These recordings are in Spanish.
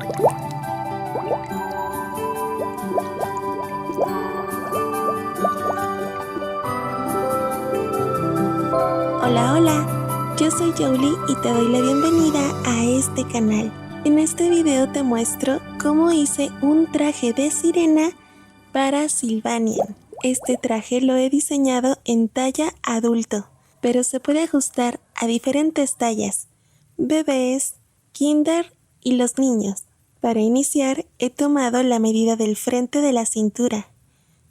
Hola, hola, yo soy Jolie y te doy la bienvenida a este canal. En este video te muestro cómo hice un traje de sirena para Sylvanian. Este traje lo he diseñado en talla adulto, pero se puede ajustar a diferentes tallas, bebés, kinder y los niños. Para iniciar he tomado la medida del frente de la cintura,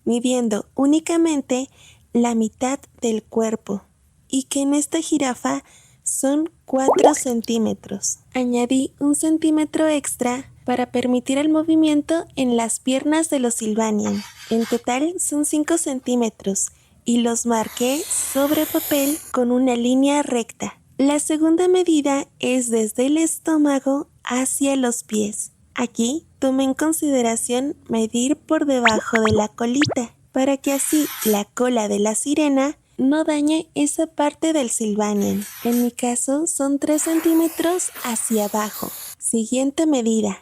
midiendo únicamente la mitad del cuerpo, y que en esta jirafa son 4 centímetros. Añadí 1 centímetro extra para permitir el movimiento en las piernas de los Sylvanian. En total son 5 centímetros y los marqué sobre papel con una línea recta. La segunda medida es desde el estómago hacia los pies. Aquí tomé en consideración medir por debajo de la colita, para que así la cola de la sirena no dañe esa parte del Sylvanian. En mi caso son 3 centímetros hacia abajo. Siguiente medida,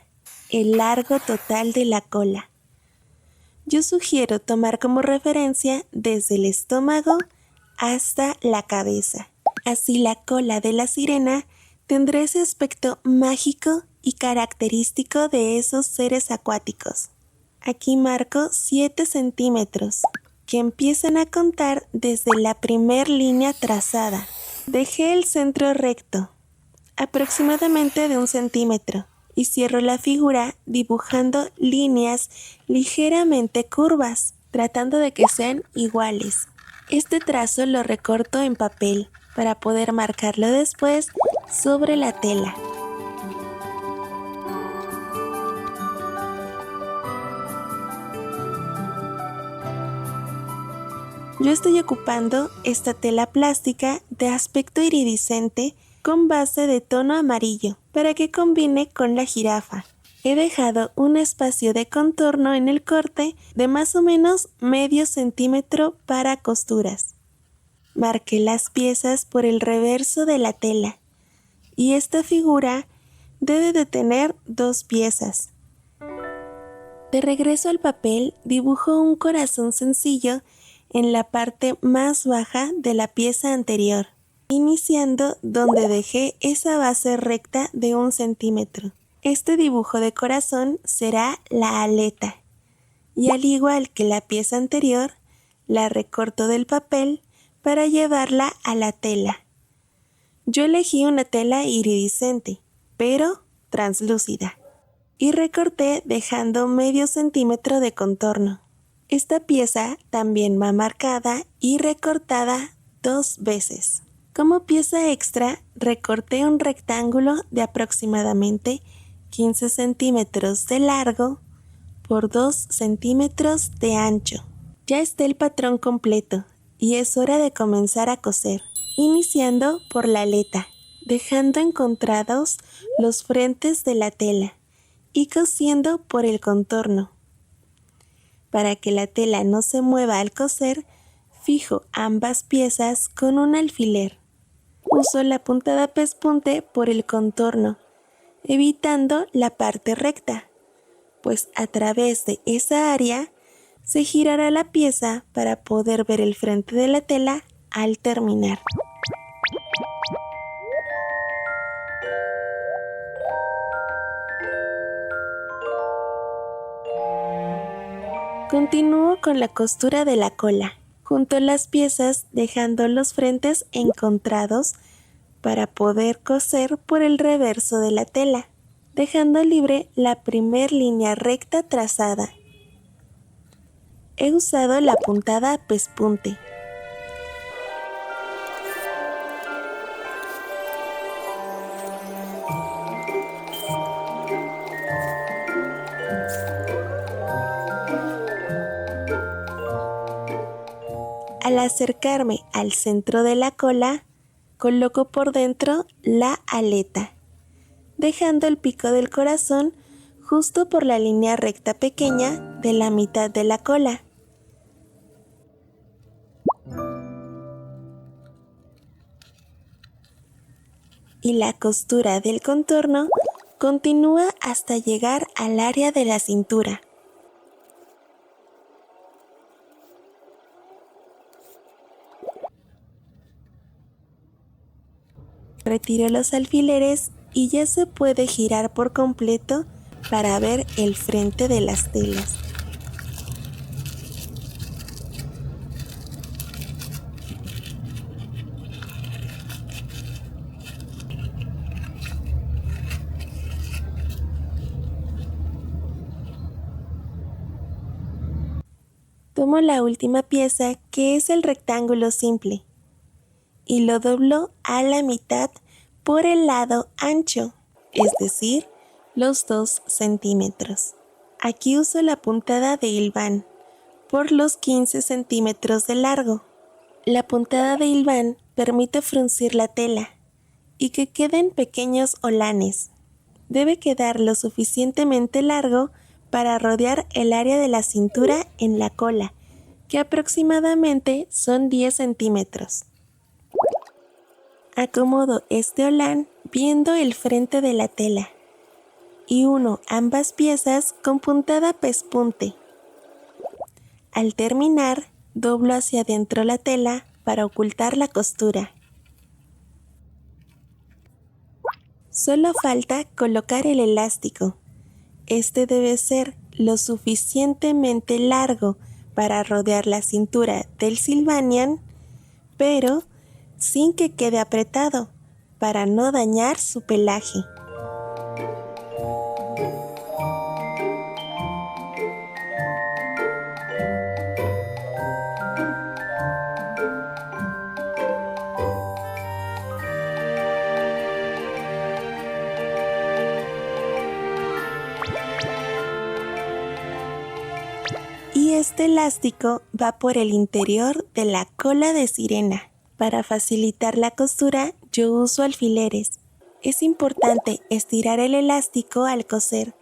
el largo total de la cola. Yo sugiero tomar como referencia desde el estómago hasta la cabeza. Así la cola de la sirena tendrá ese aspecto mágico y característico de esos seres acuáticos. Aquí marco 7 centímetros, que empiezan a contar desde la primer línea trazada. Dejé el centro recto, aproximadamente de 1 centímetro, y cierro la figura dibujando líneas ligeramente curvas, tratando de que sean iguales. Este trazo lo recorto en papel para poder marcarlo después sobre la tela. Yo estoy ocupando esta tela plástica de aspecto iridiscente con base de tono amarillo para que combine con la jirafa. He dejado un espacio de contorno en el corte de más o menos medio centímetro para costuras. Marqué las piezas por el reverso de la tela y esta figura debe de tener 2 piezas. De regreso al papel dibujo un corazón sencillo en la parte más baja de la pieza anterior, iniciando donde dejé esa base recta de 1 centímetro. Este dibujo de corazón será la aleta, y al igual que la pieza anterior, la recorto del papel para llevarla a la tela. Yo elegí una tela iridiscente, pero translúcida, y recorté dejando medio centímetro de contorno. Esta pieza también va marcada y recortada 2 veces. Como pieza extra, recorté un rectángulo de aproximadamente 15 centímetros de largo por 2 centímetros de ancho. Ya está el patrón completo y es hora de comenzar a coser, iniciando por la aleta, dejando encontrados los frentes de la tela y cosiendo por el contorno. Para que la tela no se mueva al coser, fijo ambas piezas con un alfiler. Uso la puntada pespunte por el contorno, evitando la parte recta, pues a través de esa área se girará la pieza para poder ver el frente de la tela al terminar. Continúo con la costura de la cola. Junto las piezas dejando los frentes encontrados para poder coser por el reverso de la tela, dejando libre la primer línea recta trazada. He usado la puntada pespunte. Al acercarme al centro de la cola, coloco por dentro la aleta, dejando el pico del corazón justo por la línea recta pequeña de la mitad de la cola. Y la costura del contorno Continúa hasta llegar al área de la cintura. Retiro los alfileres y ya se puede girar por completo para ver el frente de las telas. Tomo la última pieza, que es el rectángulo simple, y lo doblo a la mitad por el lado ancho, es decir, los 2 centímetros. Aquí uso la puntada de hilván por los 15 centímetros de largo. La puntada de hilván permite fruncir la tela y que queden pequeños olanes. Debe quedar lo suficientemente largo para rodear el área de la cintura en la cola, que aproximadamente son 10 centímetros. Acomodo este olán viendo el frente de la tela y uno ambas piezas con puntada pespunte. Al terminar, doblo hacia adentro la tela para ocultar la costura. Solo falta colocar el elástico. Este debe ser lo suficientemente largo para rodear la cintura del Sylvanian, pero sin que quede apretado, para no dañar su pelaje. Y este elástico va por el interior de la cola de sirena. Para facilitar la costura, yo uso alfileres. Es importante estirar el elástico al coser.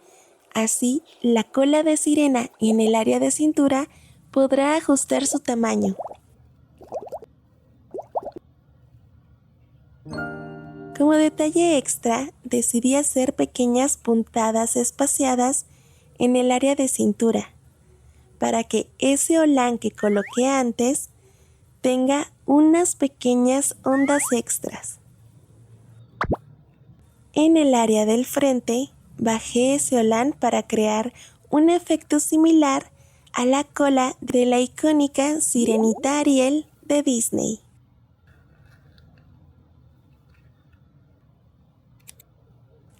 Así, la cola de sirena en el área de cintura podrá ajustar su tamaño. Como detalle extra, decidí hacer pequeñas puntadas espaciadas en el área de cintura, para que ese olán que coloqué antes tenga unas pequeñas ondas extras. En el área del frente, bajé ese olán para crear un efecto similar a la cola de la icónica Sirenita Ariel de Disney.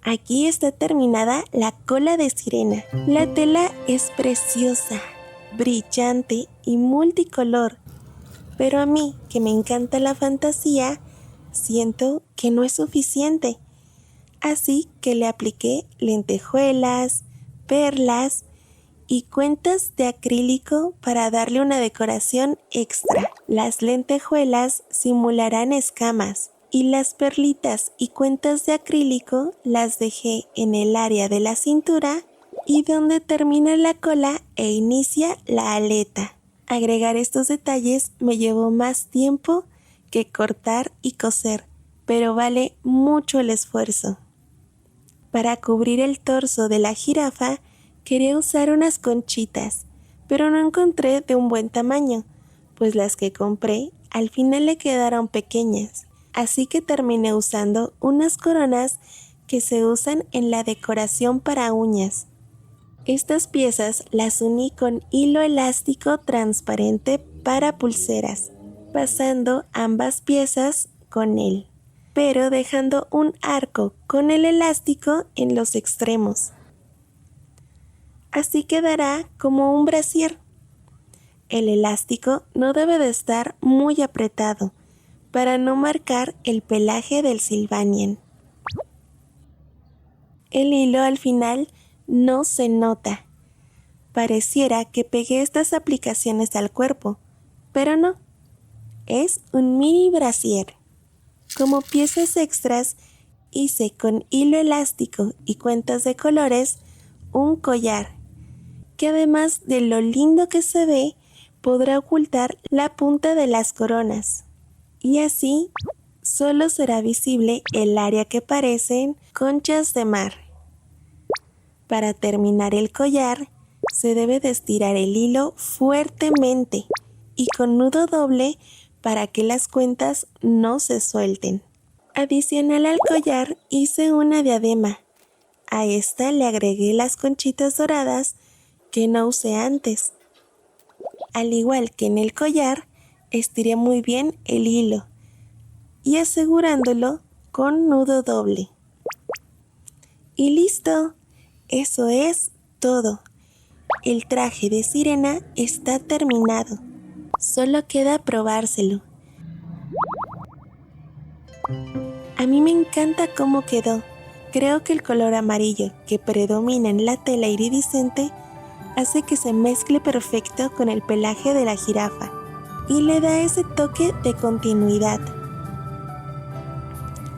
Aquí está terminada la cola de sirena. La tela es preciosa, brillante y multicolor, pero a mí, que me encanta la fantasía, siento que no es suficiente. Así que le apliqué lentejuelas, perlas y cuentas de acrílico para darle una decoración extra. Las lentejuelas simularán escamas y las perlitas y cuentas de acrílico las dejé en el área de la cintura y donde termina la cola e inicia la aleta. Agregar estos detalles me llevó más tiempo que cortar y coser, pero vale mucho el esfuerzo. Para cubrir el torso de la jirafa quería usar unas conchitas, pero no encontré de un buen tamaño, pues las que compré al final le quedaron pequeñas, así que terminé usando unas coronas que se usan en la decoración para uñas. Estas piezas las uní con hilo elástico transparente para pulseras, pasando ambas piezas con él, pero dejando un arco con el elástico en los extremos. Así quedará como un brasier. El elástico no debe de estar muy apretado para no marcar el pelaje del Sylvanian. El hilo al final no se nota. Pareciera que pegué estas aplicaciones al cuerpo, pero no. Es un mini brasier. Como piezas extras, hice con hilo elástico y cuentas de colores un collar, que además de lo lindo que se ve, podrá ocultar la punta de las coronas. Y así, solo será visible el área que parecen conchas de mar. Para terminar el collar, se debe de estirar el hilo fuertemente y con nudo doble para que las cuentas no se suelten. Adicional al collar hice una diadema. A esta le agregué las conchitas doradas que no usé antes. Al igual que en el collar, estiré muy bien el hilo y asegurándolo con nudo doble. Y listo, eso es todo. El traje de sirena está terminado. Solo queda probárselo. A mí me encanta cómo quedó. Creo que el color amarillo que predomina en la tela iridiscente hace que se mezcle perfecto con el pelaje de la jirafa y le da ese toque de continuidad.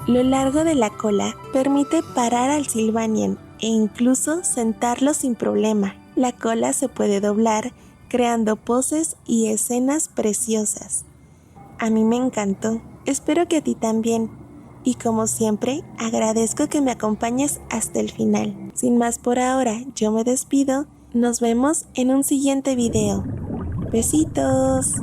Lo largo de la cola permite parar al Sylvanian e incluso sentarlo sin problema. La cola se puede doblar creando poses y escenas preciosas. A mí me encantó, espero que a ti también. Y como siempre, agradezco que me acompañes hasta el final. Sin más por ahora, yo me despido. Nos vemos en un siguiente video. Besitos.